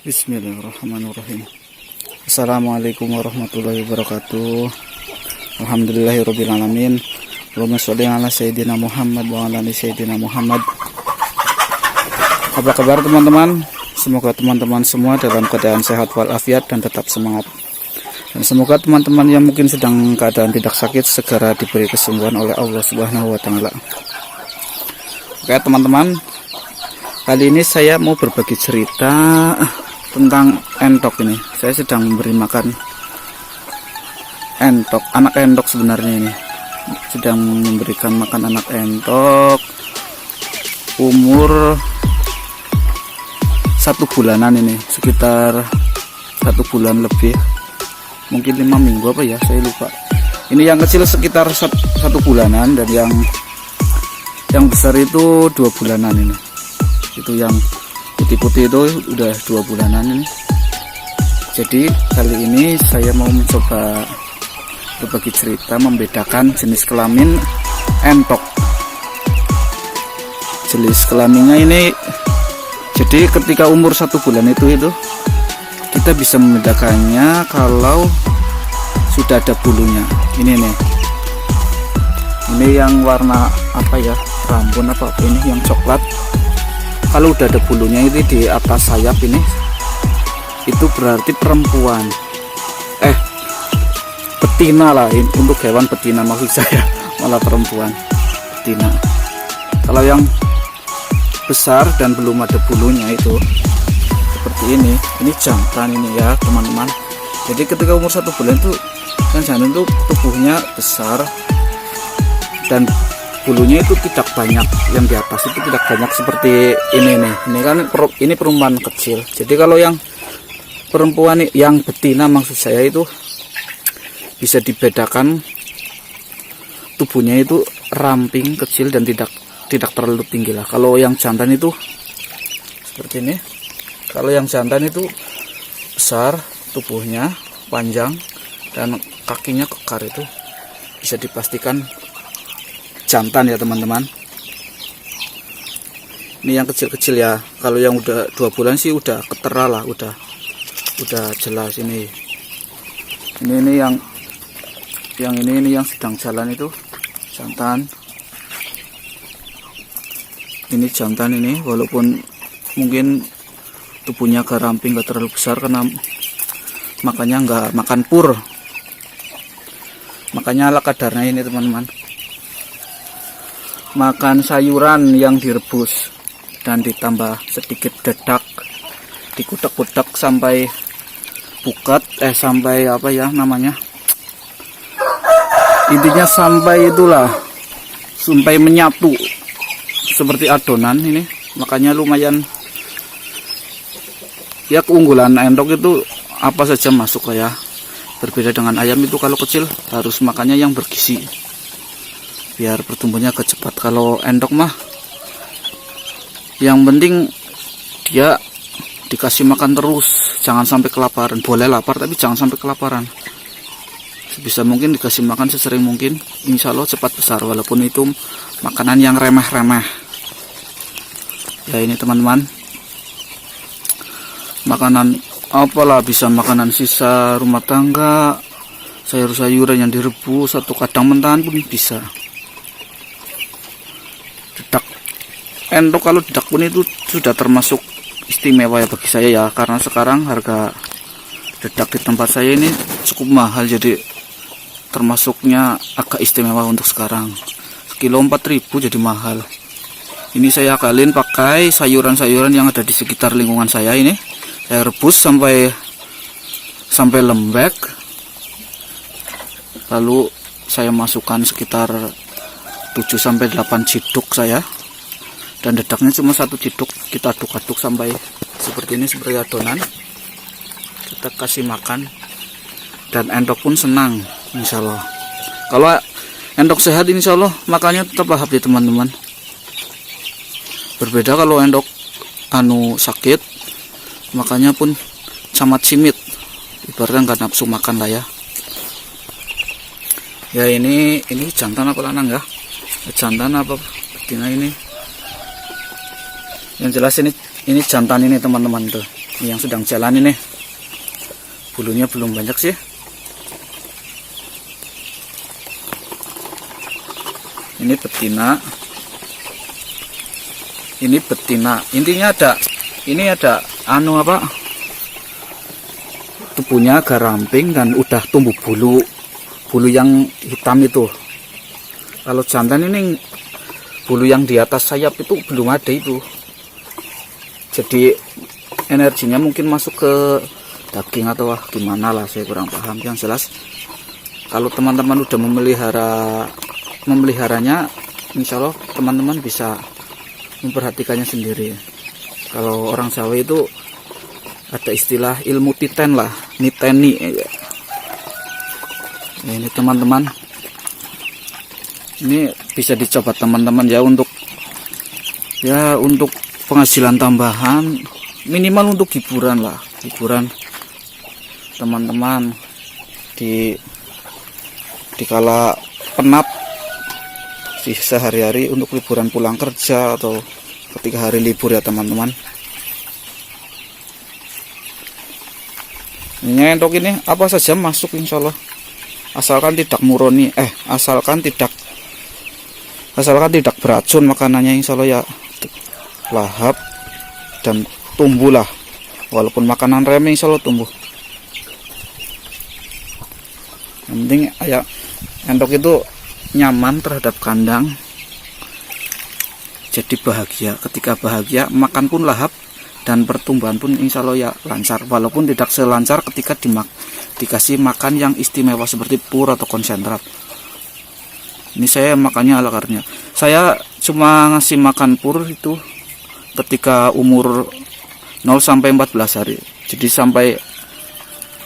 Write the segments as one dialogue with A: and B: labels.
A: Bismillahirrahmanirrahim. Assalamualaikum warahmatullahi wabarakatuh. Alhamdulillahirrabbilalamin. Allahumma sholli ala sayyidina Muhammad wa ala ali sayyidina Muhammad. Apa kabar teman-teman? Semoga teman-teman semua dalam keadaan sehat walafiat dan tetap semangat. Dan semoga teman-teman yang mungkin sedang keadaan tidak sakit segera diberi kesembuhan oleh Allah Subhanahu wa taala. Oke teman-teman, kali ini saya mau berbagi cerita tentang entok ini. Saya sedang memberi makan entok, anak entok sebenarnya ini. Sedang memberikan makan anak entok umur 1 bulanan ini, sekitar 1 bulan lebih, mungkin 5 minggu apa ya, saya lupa. Ini yang kecil sekitar 1 bulanan dan yang besar itu 2 bulanan ini. Itu yang putih-putih itu udah 2 bulanan ini. Jadi kali ini saya mau mencoba berbagi cerita membedakan jenis kelamin entok. Jenis kelaminnya ini, jadi ketika umur 1 bulan itu kita bisa membedakannya kalau sudah ada bulunya. Ini nih, ini yang warna apa ya, rambun apa ini yang coklat. Kalau udah ada bulunya itu di atas sayap ini, itu berarti perempuan. Betina lah, untuk hewan betina maksud saya, malah perempuan, betina. Kalau yang besar dan belum ada bulunya itu seperti ini jantan ini ya teman-teman. Jadi ketika umur 1 bulan itu kan jantan itu tubuhnya besar dan bulunya itu tidak banyak, yang di atas itu tidak banyak seperti ini nih. Ini kan ini perempuan kecil. Jadi kalau yang perempuan yang betina maksud saya itu bisa dibedakan tubuhnya itu ramping, kecil dan tidak terlalu tinggi lah. Kalau yang jantan itu seperti ini. Kalau yang jantan itu besar, tubuhnya panjang dan kakinya kekar, itu bisa dipastikan jantan ya teman-teman. Ini yang kecil-kecil ya. Kalau yang udah 2 bulan sih udah ketera lah, udah jelas ini. Ini yang sedang jalan itu jantan. Ini jantan ini, walaupun mungkin tubuhnya agak ramping, gak terlalu besar karena makanya nggak makan pur. Makanya ala kadarnya ini teman-teman. Makan sayuran yang direbus dan ditambah sedikit dedak, dikutek-kutek sampai pukat, sampai apa ya namanya, intinya sampai itulah, sampai menyatu seperti adonan ini. Makanya lumayan ya, keunggulan entok itu apa saja masuk ya. Berbeda dengan ayam itu, kalau kecil harus makannya yang bergizi biar pertumbuhannya agak cepat. Kalau entok mah yang penting dia dikasih makan terus, jangan sampai kelaparan. Boleh lapar tapi jangan sampai kelaparan. Sebisa mungkin dikasih makan sesering mungkin, insya Allah cepat besar, walaupun itu makanan yang remeh-remeh ya. Ini teman-teman, makanan apalah, bisa makanan sisa rumah tangga, sayur-sayuran yang direbus atau kadang mentahan pun bisa. Dedak entok, kalau dedak pun itu sudah termasuk istimewa ya bagi saya ya, karena sekarang harga dedak di tempat saya ini cukup mahal, jadi termasuknya agak istimewa untuk sekarang. Sekilo 4.000 jadi mahal. Ini saya akalin pakai sayuran-sayuran yang ada di sekitar lingkungan saya ini. Saya rebus sampai lembek, lalu saya masukkan sekitar 7-8 ciduk saya, dan dedaknya cuma 1 ciduk. Kita aduk-aduk sampai seperti ini, seperti adonan. Kita kasih makan dan entok pun senang insya Allah. Kalau entok sehat insya Allah makannya tetap lahap ya teman-teman. Berbeda kalau entok sakit, makanya pun camat simit, ibaratnya nggak nafsu makan lah ya. Ya ini jantan apa lanang ya? Jantan apa betina ini? Yang jelas ini jantan ini teman-teman tuh. Ini yang sedang jalan ini, bulunya belum banyak sih. Ini betina, ini betina. Intinya ada anu apa, tubuhnya agak ramping dan udah tumbuh bulu yang hitam itu. Kalau jantan ini bulu yang di atas sayap itu belum ada itu, jadi energinya mungkin masuk ke daging atau gimana lah, saya kurang paham. Yang jelas kalau teman-teman udah memeliharanya, insya Allah teman-teman bisa memperhatikannya sendiri. Kalau orang Jawa itu ada istilah ilmu titen lah, niteni. Nah, ini teman-teman, ini bisa dicoba teman-teman ya, untuk penghasilan tambahan, minimal untuk hiburan lah, hiburan teman-teman di kala penat di sehari-hari, untuk liburan pulang kerja atau ketika hari libur ya teman-teman. Ini entok ini apa saja masuk insya Allah, asalkan tidak muroni, asalkan tidak beracun makanannya, insya Allah ya lahap dan tumbuh lah. Walaupun makanan remeh, insya Allah tumbuh. Yang penting ya entok itu nyaman terhadap kandang, jadi bahagia. Ketika bahagia, makan pun lahap dan pertumbuhan pun insya Allah ya lancar, walaupun tidak selancar ketika dikasih makan yang istimewa seperti pur atau konsentrat. Ini saya makannya ala kadarnya. Saya cuma ngasih makan pur itu ketika umur 0 sampai 14 hari. Jadi sampai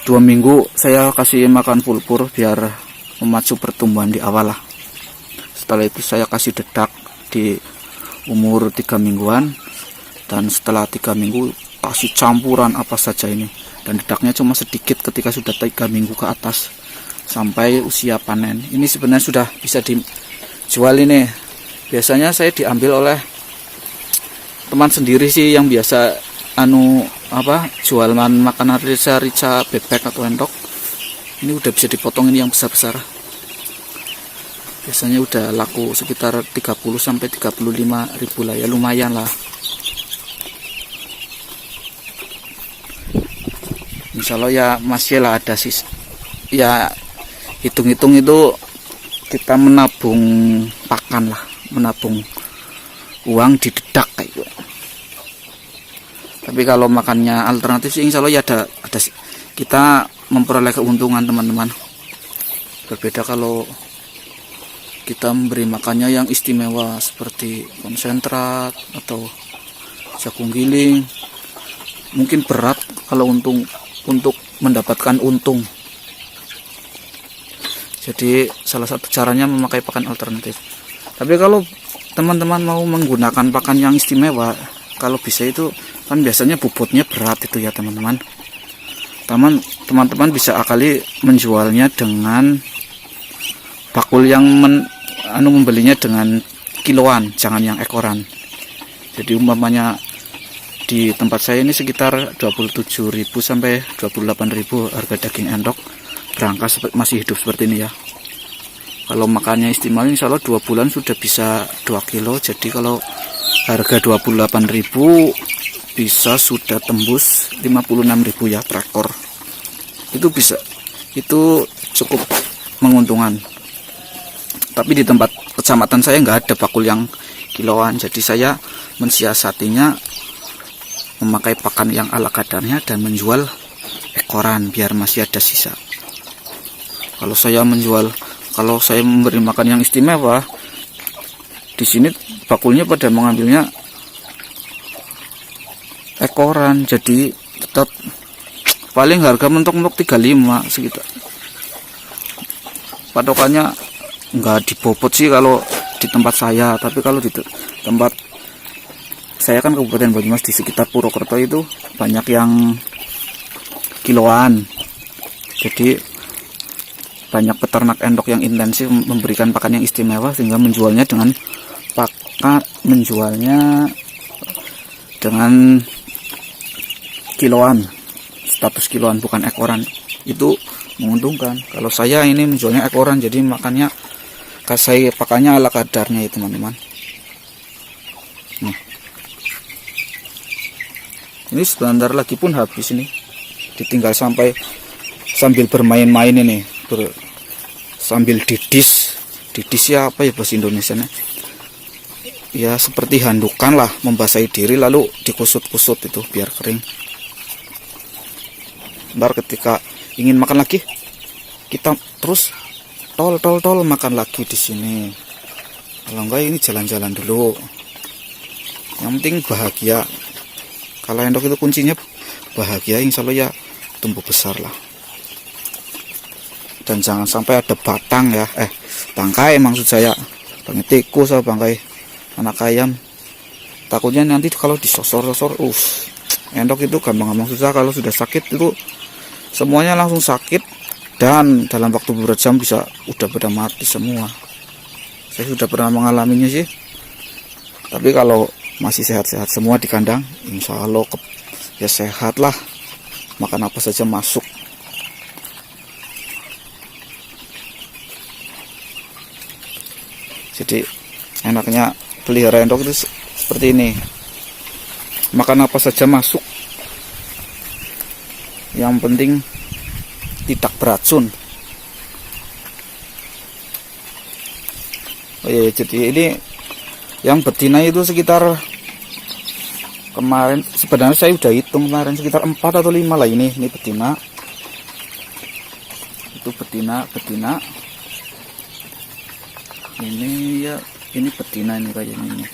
A: 2 minggu saya kasih makan full pur biar memacu pertumbuhan di awal lah. Setelah itu saya kasih dedak di umur 3 mingguan, dan setelah 3 minggu kasih campuran apa saja ini, dan dedaknya cuma sedikit ketika sudah 3 minggu ke atas sampai usia panen. Ini sebenarnya sudah bisa dijual ini. Biasanya saya diambil oleh teman sendiri sih yang biasa jualan makanan rica bebek atau entok. Ini udah bisa dipotong, ini yang besar-besar. Biasanya udah laku sekitar 30 sampai 35 ribu lah ya, lumayan lah. Insya Allah ya masih lah ada sih. Ya hitung-hitung itu kita menabung pakan lah, menabung uang di dedak kayak gitu. Tapi kalau makannya alternatif sih insya Allah ya ada kita memperoleh keuntungan teman-teman. Berbeda kalau kita memberi makannya yang istimewa seperti konsentrat atau jagung giling, mungkin berat kalau untuk mendapatkan untung. Jadi salah satu caranya memakai pakan alternatif. Tapi kalau teman-teman mau menggunakan pakan yang istimewa, kalau bisa itu kan biasanya bobotnya berat itu ya teman-teman. Teman-teman bisa akali menjualnya dengan bakul yang membelinya dengan kiloan, jangan yang ekoran. Jadi umpamanya di tempat saya ini sekitar 27.000 sampai 28.000 harga daging endok berangka masih hidup seperti ini ya. Kalau makannya istimewa insya Allah 2 bulan sudah bisa 2 kilo. Jadi kalau harga 28.000 bisa sudah tembus 56.000 ya per ekor. Itu bisa, itu cukup menguntungkan. Tapi di tempat kecamatan saya nggak ada bakul yang kiloan, jadi saya mensiasatinya memakai pakan yang ala kadarnya dan menjual ekoran biar masih ada sisa. Kalau saya memberi makan yang istimewa, di sini bakulnya pada mengambilnya ekoran, jadi tetap paling harga mentok-mentok 35 sekitar. Patokannya nggak dibobot sih kalau di tempat saya, tapi kalau di tempat saya kan Kabupaten Banyumas, di sekitar Purwokerto itu banyak yang kiloan. Jadi banyak peternak endok yang intensif memberikan pakan yang istimewa sehingga menjualnya dengan kiloan, status kiloan bukan ekoran, itu menguntungkan. Kalau saya ini menjualnya ekoran, jadi makanya saya pakainya ala kadarnya ya teman-teman. Ini sebentar lagi pun habis ini, ditinggal sambil bermain-main ini, sambil didis ya, apa ya bahasa Indonesianya ya, seperti handukan lah, membasahi diri lalu dikusut-kusut itu biar kering. Ntar ketika ingin makan lagi, kita terus tol makan lagi di sini. Kalau enggak ini jalan-jalan dulu. Yang penting bahagia. Kalau endok itu kuncinya bahagia, insya Allah ya tumbuh besar lah. Dan jangan sampai ada batang ya, bangkai maksud saya, bangkai tikus atau bangkai anak ayam. Takutnya nanti kalau disosor-sosor, endok itu gampang-gampang susah. Kalau sudah sakit itu semuanya langsung sakit, dan dalam waktu beberapa jam bisa udah pada mati semua. Saya sudah pernah mengalaminya sih. Tapi kalau masih sehat-sehat semua di kandang, insya Allah ya sehat lah, makan apa saja masuk. Jadi enaknya pelihara endok itu seperti ini, makan apa saja masuk, yang penting tidak beracun. Oh iya, jadi ini yang betina itu sekitar, kemarin sebenarnya saya udah hitung kemarin sekitar 4 atau 5 lah ini betina. Itu betina. Ini ya, ini betina ini kayaknya ini.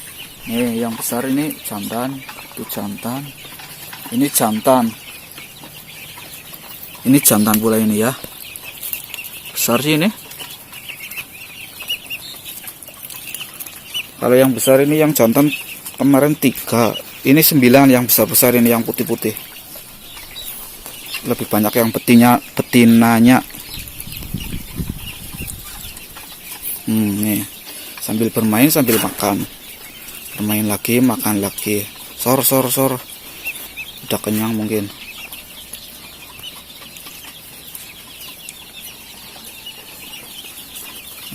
A: Nih yang besar ini jantan, itu jantan. Ini jantan. Ini jantan pula ini ya. Besar sih ini. Kalau yang besar ini yang jantan kemarin 3, ini 9 yang besar-besar ini yang putih-putih. Lebih banyak yang betinanya. Nih sambil bermain sambil makan, bermain lagi makan lagi, sor. Udah kenyang mungkin.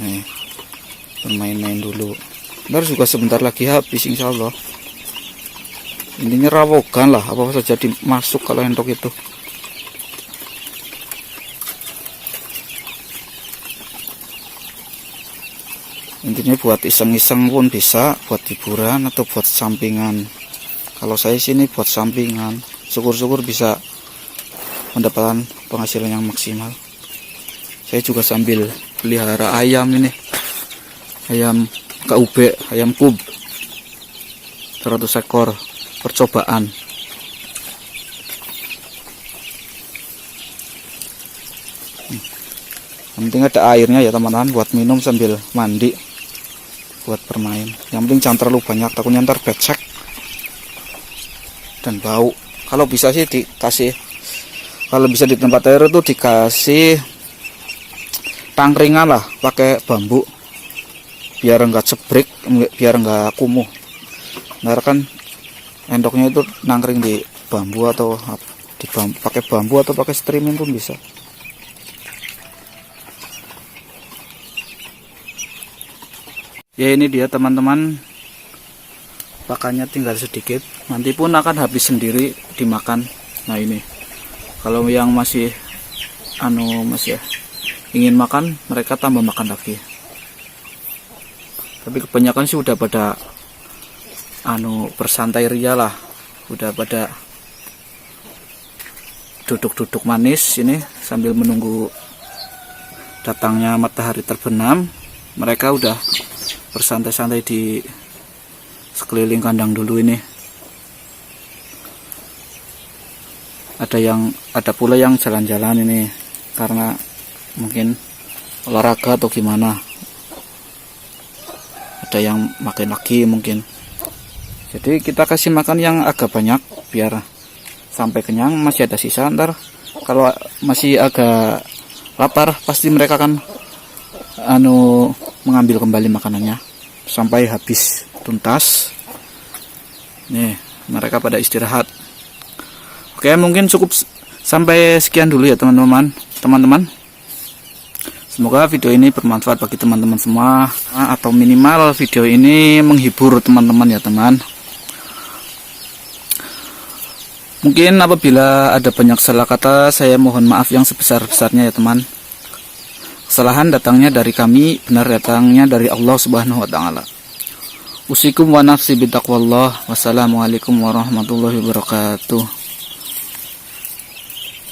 A: Nih bermain-main dulu. Ntar juga sebentar lagi habis insya Allah. Intinya rawogan lah, apa saja dimasuk kalau endok itu. Intinya buat iseng-iseng pun bisa, buat hiburan atau buat sampingan. Kalau saya sini buat sampingan, syukur-syukur bisa mendapatkan penghasilan yang maksimal. Saya juga sambil pelihara ayam ini, ayam KUB, ayam kub 100 ekor percobaan. Yang penting ada airnya ya teman-teman, buat minum sambil mandi, buat bermain. Yang penting jangan terlalu banyak, takutnya ntar becek dan bau. Kalau bisa sih dikasih, kalau bisa di tempat air itu dikasih tangkringan lah, pakai bambu biar enggak cebrek, biar enggak kumuh. Ntar kan endoknya itu nangkring di bambu atau pakai bambu atau pakai streaming pun bisa. Ya ini dia teman-teman, pakannya tinggal sedikit, nanti pun akan habis sendiri dimakan. Nah ini kalau yang masih ingin makan, mereka tambah makan lagi. Tapi kebanyakan sih udah pada bersantai ria lah, udah pada duduk-duduk manis ini sambil menunggu datangnya matahari terbenam. Mereka udah bersantai-santai di sekeliling kandang dulu ini. Ada pula yang jalan-jalan ini karena mungkin olahraga atau gimana. Ada yang makan lagi mungkin. Jadi kita kasih makan yang agak banyak biar sampai kenyang, masih ada sisa. Ntar kalau masih agak lapar pasti mereka akan mengambil kembali makanannya sampai habis tuntas. Nih mereka pada istirahat. Oke, mungkin cukup sampai sekian dulu ya teman-teman. Semoga video ini bermanfaat bagi teman-teman semua, atau minimal video ini menghibur teman-teman ya teman. Mungkin apabila ada banyak salah kata, saya mohon maaf yang sebesar-besarnya ya teman. Kesalahan datangnya dari kami, benar datangnya dari Allah Subhanahu wa taala. Usikum wa nafsi bittaqwallah. Wassalamualaikum warahmatullahi wabarakatuh.